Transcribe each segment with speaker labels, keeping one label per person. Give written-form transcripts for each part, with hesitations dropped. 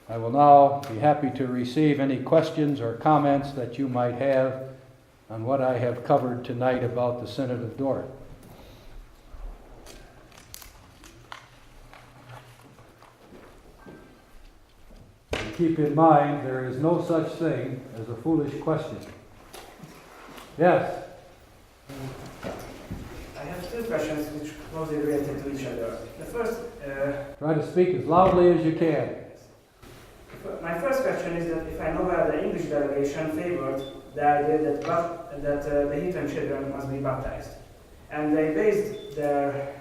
Speaker 1: I will now be happy to receive any questions or comments that you might have on what I have covered tonight about the Synod of Dordt. And keep in mind, there is no such thing as a foolish question. Yes?
Speaker 2: I have two questions which are closely related to each other. The first...
Speaker 1: Try to speak as loudly as you can.
Speaker 2: My first question is that if I know well, the English delegation favored the idea that the heathen children must be baptized. And they based their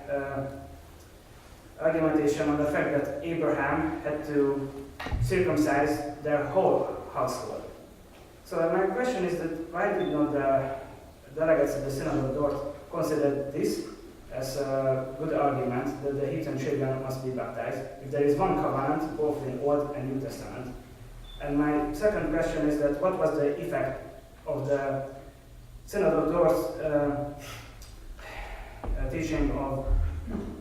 Speaker 2: argumentation on the fact that Abraham had to circumcise their whole household. So my question is that why did not the delegates of the Synod of Dordt consider this as a good argument that the heathen children must be baptized, if there is one covenant, both in Old and New Testament? And my second question is that what was the effect of the Synod of Dordt's teaching of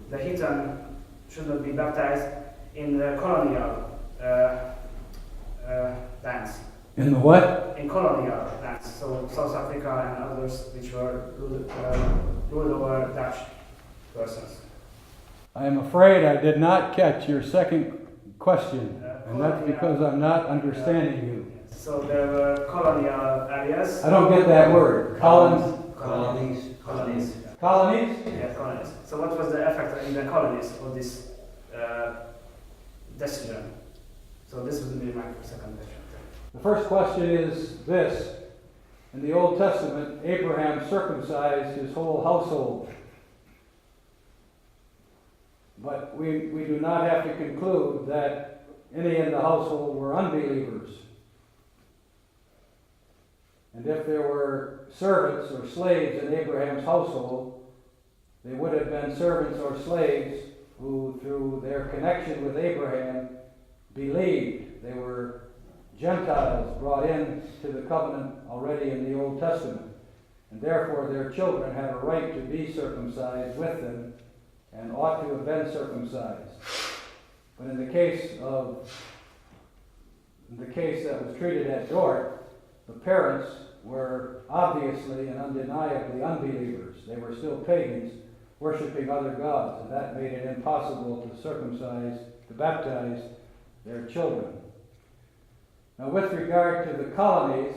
Speaker 2: the heathen should not be baptized in the colonial lands?
Speaker 1: In the what?
Speaker 2: In colonial lands, so South Africa and others which were ruled over Dutch persons.
Speaker 1: I am afraid I did not catch your second question, and that's because I'm not understanding you.
Speaker 2: So there were colonial areas.
Speaker 1: I don't get that word. Colonies?
Speaker 2: Colonies.
Speaker 1: Colonies?
Speaker 2: Yeah, colonies. So what was the effect in the colonies of this decision? So this would be my second question.
Speaker 1: The first question is this. In the Old Testament, Abraham circumcised his whole household. But we do not have to conclude that any in the household were unbelievers. And if there were servants or slaves in Abraham's household, they would have been servants or slaves who, through their connection with Abraham, believed. They were Gentiles brought in to the covenant already in the Old Testament. And therefore their children had a right to be circumcised with them and ought to have been circumcised. But in the case that was treated at Dordt, the parents were obviously and undeniably unbelievers. They were still pagans, worshiping other gods, and that made it impossible to baptize their children. Now, with regard to the colonies,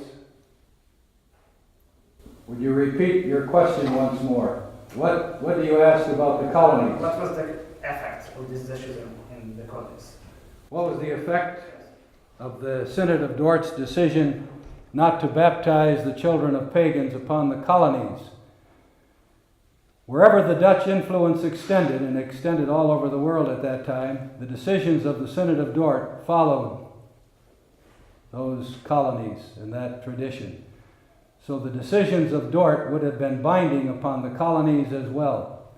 Speaker 1: would you repeat your question once more? What do you ask about the colonies?
Speaker 2: What was the effect of this decision in the colonies?
Speaker 1: What was the effect of the Synod of Dordt's decision not to baptize the children of pagans upon the colonies? Wherever the Dutch influence extended, and extended all over the world at that time, the decisions of the Synod of Dordt followed those colonies and that tradition. So the decisions of Dordt would have been binding upon the colonies as well.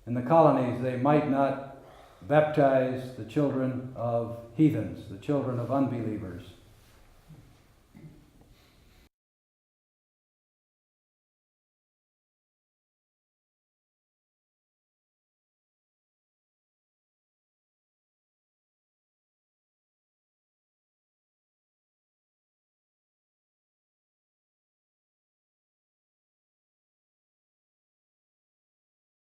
Speaker 1: In the colonies, they might not baptize the children of heathens, the children of unbelievers.